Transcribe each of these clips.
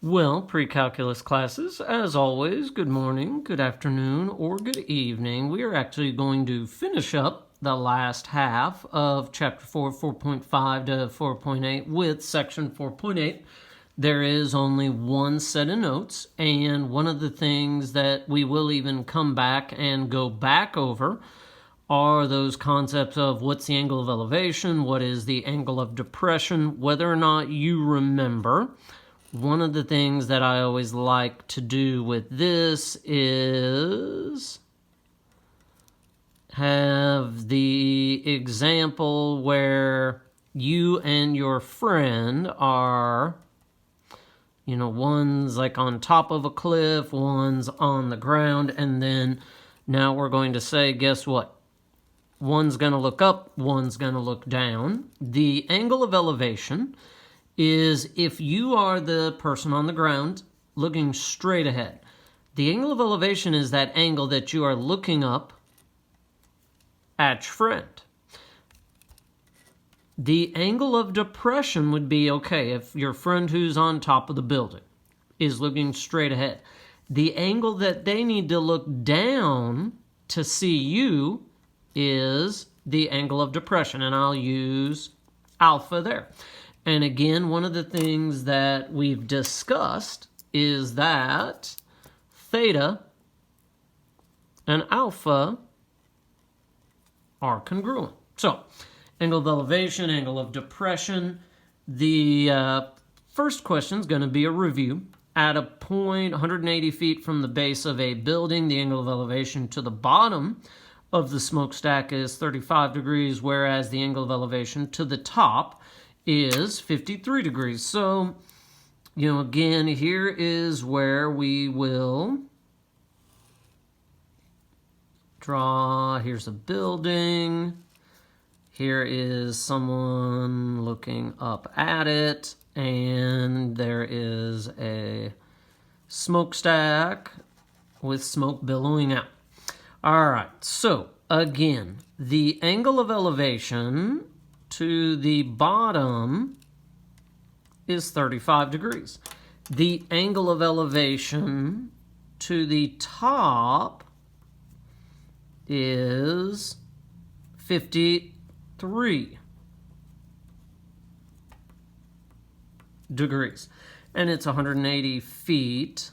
Well, pre-calculus classes, as always, good morning, good afternoon, or good evening. We are actually going to finish up the last half of Chapter 4, 4.5 to 4.8 with Section 4.8. There is only one set of notes, and one of the things that we will even come back and go back over are those concepts of what's the angle of elevation, what is the angle of depression, whether or not you remember. One of the things that I always like to do with this is have the example where you and your friend are, one's like on top of a cliff, one's on the ground, and then now we're going to say, guess what? One's going to look up, one's going to look down. The angle of elevation is if you are the person on the ground looking straight ahead. The angle of elevation is that angle that you are looking up at your friend. The angle of depression would be, okay, if your friend who's on top of the building is looking straight ahead. The angle that they need to look down to see you is the angle of depression, and I'll use alpha there. And again, one of the things that we've discussed is that theta and alpha are congruent. So, angle of elevation, angle of depression. The first question is going to be a review. At a point 180 feet from the base of a building, the angle of elevation to the bottom of the smokestack is 35 degrees, whereas the angle of elevation to the top is 53 degrees. So, again, here is where we will draw. Here's a building. Here is someone looking up at it. And there is a smokestack with smoke billowing out. All right, so again, the angle of elevation to the bottom is 35 degrees. The angle of elevation to the top is 53 degrees. And it's 180 feet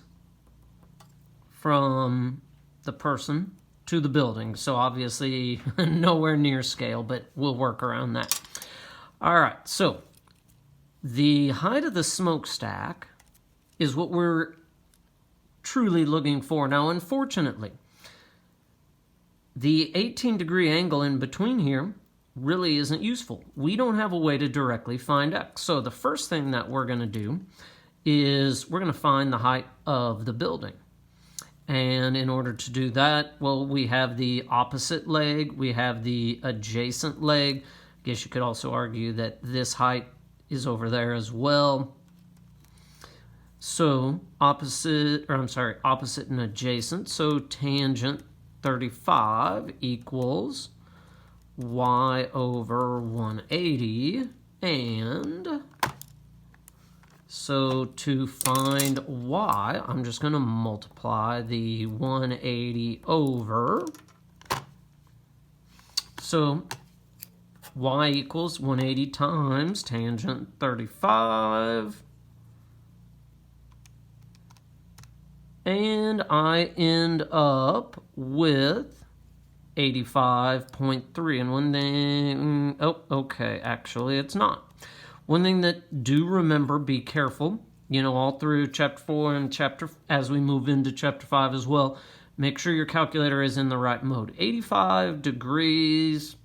from the person to the building. So obviously nowhere near scale, but we'll work around that. All right, so the height of the smokestack is what we're truly looking for. Now, unfortunately, the 18-degree angle in between here really isn't useful. We don't have a way to directly find x. So the first thing that we're going to do is we're going to find the height of the building. And in order to do that, well, we have the opposite leg, we have the adjacent leg. I guess you could also argue that this height is over there as well. So opposite and adjacent. So tangent 35 equals y over 180. And so to find y, I'm just going to multiply the 180 over. So y equals 180 times tangent 35. And I end up with 85.3. And one thing, okay, actually it's not. One thing that do remember, be careful, all through chapter 4 and as we move into chapter 5 as well, make sure your calculator is in the right mode. 85 degrees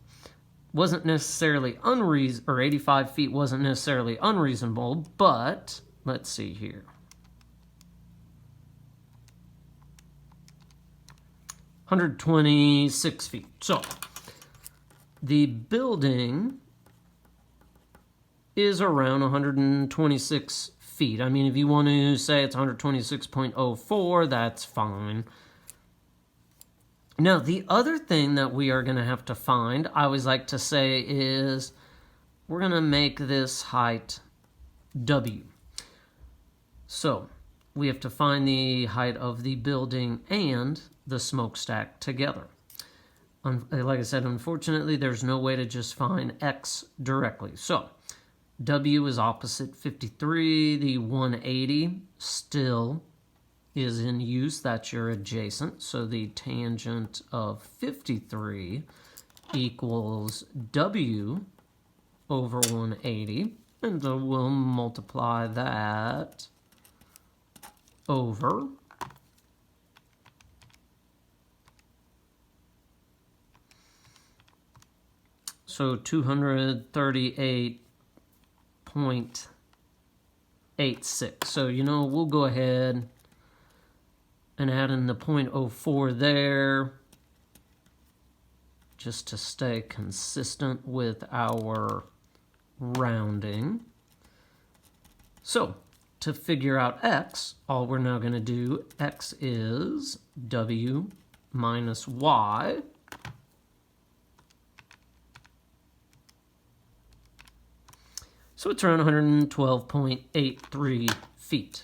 wasn't necessarily 85 feet wasn't necessarily unreasonable, but let's see here. 126 feet. So the building is around 126 feet. I mean, if you want to say it's 126.04, that's fine. Now, the other thing that we are going to have to find, I always like to say, is we're going to make this height W. So we have to find the height of the building and the smokestack together. Like I said, unfortunately, there's no way to just find X directly. So W is opposite 53. The 180 still is in use. That's your adjacent. So the tangent of 53 equals W over 180. And so we'll multiply that over so 238.86. So, we'll go ahead and add in the 0.04 there just to stay consistent with our rounding. So, to figure out X, all we're now going to do, X is W minus Y. So it's around 112.83 feet.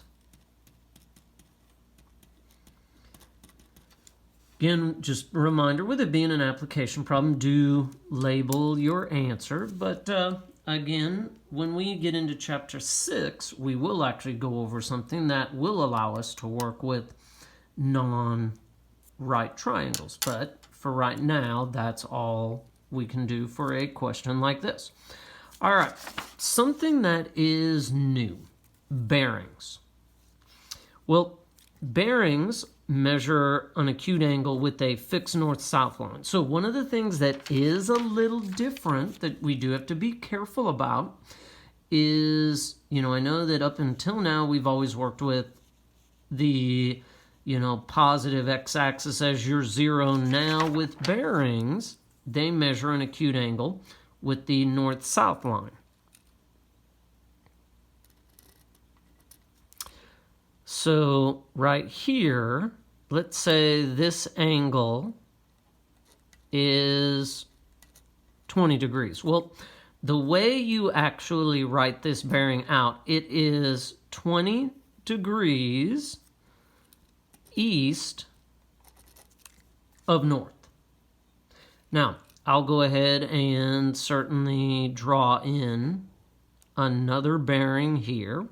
Again, just a reminder, with it being an application problem, do label your answer. But again, when we get into Chapter 6, we will actually go over something that will allow us to work with non-right triangles. But for right now, that's all we can do for a question like this. All right, something that is new, bearings. Well, bearings measure an acute angle with a fixed north-south line. So one of the things that is a little different that we do have to be careful about is, I know that up until now we've always worked with the, positive x-axis as your zero. Now with bearings, they measure an acute angle with the north-south line. So right here, let's say this angle is 20 degrees. Well, the way you actually write this bearing out, it is 20 degrees east of north. Now, I'll go ahead and certainly draw in another bearing here.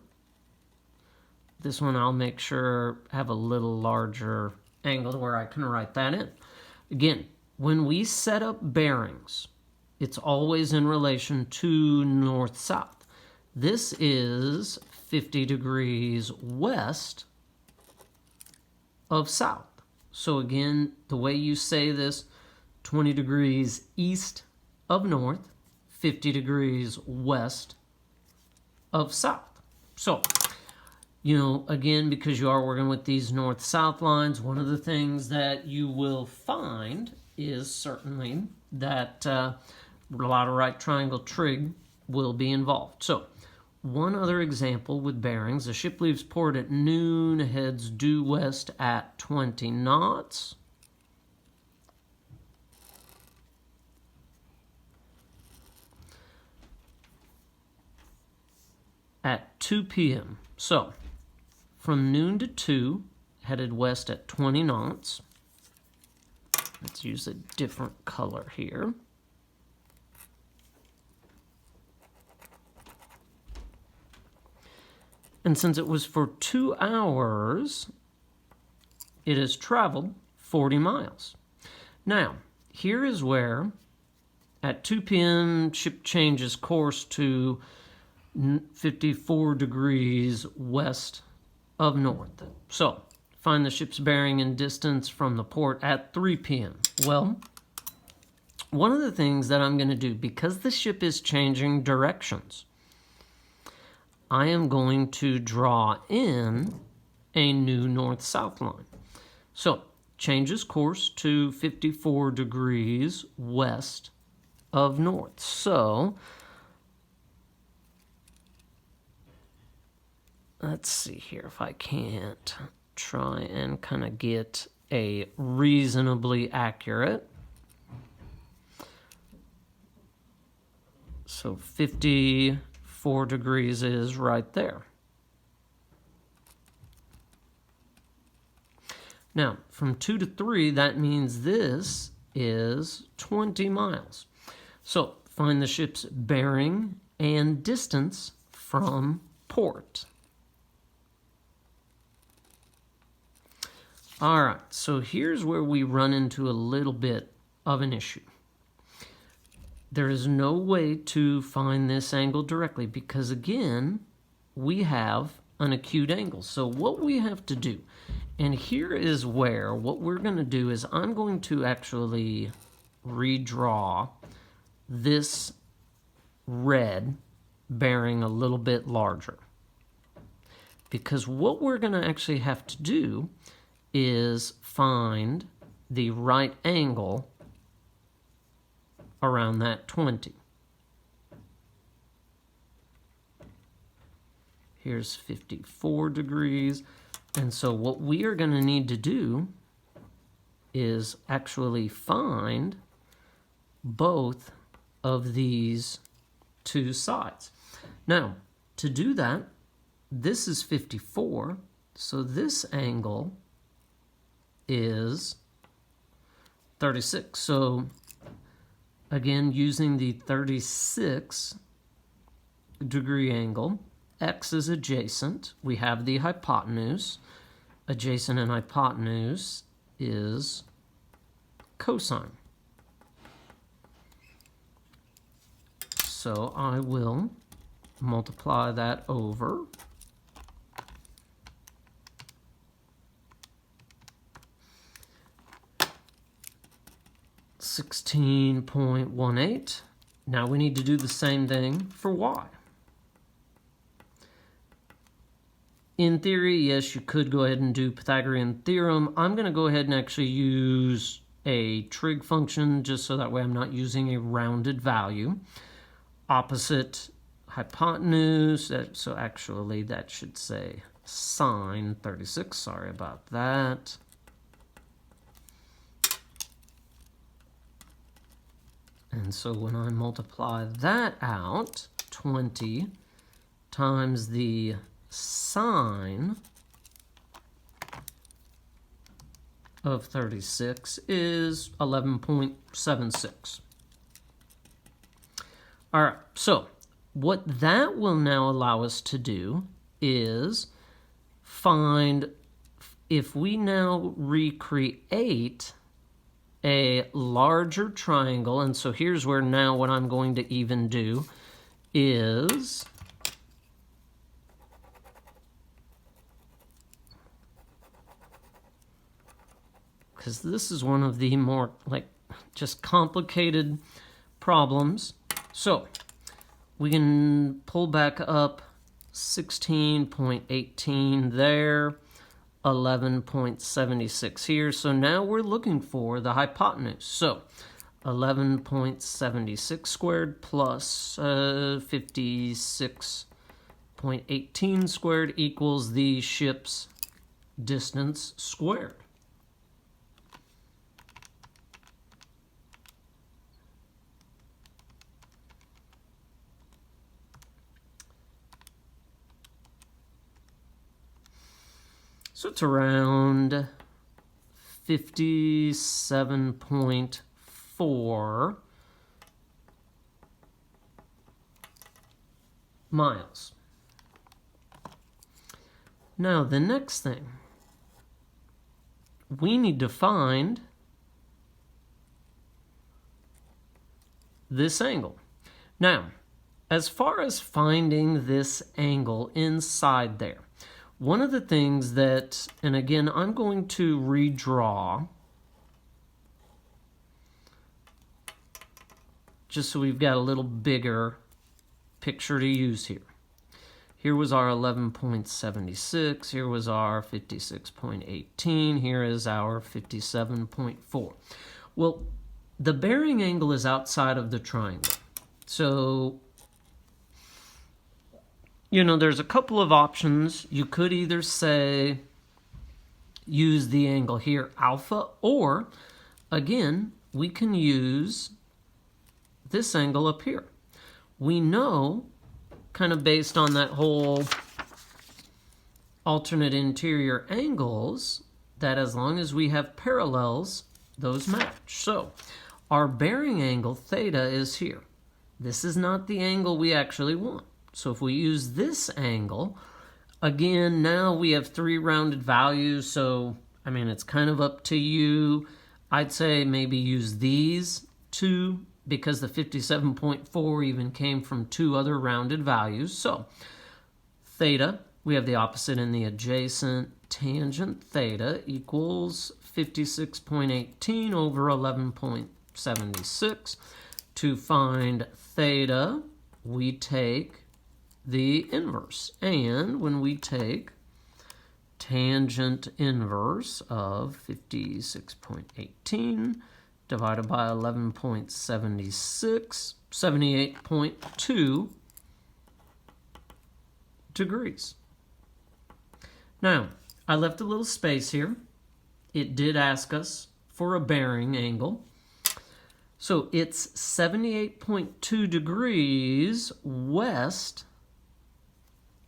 This one I'll make sure have a little larger angle where I can write that in. Again, when we set up bearings, it's always in relation to north-south. This is 50 degrees west of south. So again, the way you say this, 20 degrees east of north, 50 degrees west of south. So, again, because you are working with these north-south lines, one of the things that you will find is certainly that a lot of right triangle trig will be involved. So, one other example with bearings. A ship leaves port at noon, heads due west at 20 knots. At 2 p.m. So, from noon to 2, headed west at 20 knots. Let's use a different color here. And since it was for 2 hours, it has traveled 40 miles. Now, here is where, at 2 p.m., ship changes course to 54 degrees west of north. So, find the ship's bearing and distance from the port at 3 p.m. Well, one of the things that I'm going to do, because the ship is changing directions, I am going to draw in a new north-south line. So, changes course to 54 degrees west of north. So, let's see here if I can't try and kind of get a reasonably accurate. So 54 degrees is right there. Now, from 2 to 3, that means this is 20 miles. So, find the ship's bearing and distance from port. All right, so here's where we run into a little bit of an issue. There is no way to find this angle directly because, again, we have an acute angle. So what we have to do, and here is where what we're going to do is I'm going to actually redraw this red bearing a little bit larger. Because what we're going to actually have to do is find the right angle around that 20. Here's 54 degrees. And so what we are going to need to do is actually find both of these two sides. Now, to do that, this is 54, so this angle is 36. So again, using the 36 degree angle, x is adjacent. We have the hypotenuse. Adjacent and hypotenuse is cosine. So I will multiply that over 16.18. Now we need to do the same thing for y. In theory, yes, you could go ahead and do Pythagorean theorem. I'm going to go ahead and actually use a trig function just so that way I'm not using a rounded value. Opposite hypotenuse, so actually that should say sine 36. Sorry about that. And so when I multiply that out, 20 times the sine of 36 is 11.76. All right, so what that will now allow us to do is find, if we now recreate a larger triangle, and so here's where now what I'm going to even do is because this is one of the more just complicated problems. So we can pull back up 16.18 there, 11.76 here. So now we're looking for the hypotenuse. So 11.76 squared plus 56.18 squared equals the ship's distance squared. So it's around 57.4 miles. Now the next thing, we need to find this angle. Now, as far as finding this angle inside there, one of the things that, and again, I'm going to redraw just so we've got a little bigger picture to use here. Here was our 11.76, here was our 56.18, here is our 57.4. Well, the bearing angle is outside of the triangle. So there's a couple of options. You could either say, use the angle here, alpha, or, again, we can use this angle up here. We know, kind of based on that whole alternate interior angles, that as long as we have parallels, those match. So our bearing angle theta is here. This is not the angle we actually want. So if we use this angle, again, now we have 3 rounded values, so I mean, it's kind of up to you. I'd say maybe use these 2 because the 57.4 even came from 2 other rounded values. So theta, we have the opposite and the adjacent. Tangent theta equals 56.18 over 11.76. To find theta, we take the inverse. And when we take tangent inverse of 56.18 divided by 11.76, 78.2 degrees. Now, I left a little space here. It did ask us for a bearing angle. So it's 78.2 degrees west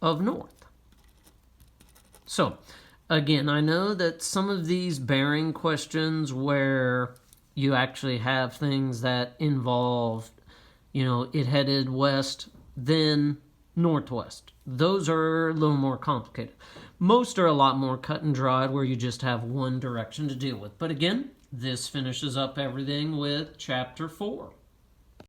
of north. So, again, I know that some of these bearing questions where you actually have things that involve, it headed west, then northwest. Those are a little more complicated. Most are a lot more cut and dried where you just have one direction to deal with. But again, this finishes up everything with Chapter 4.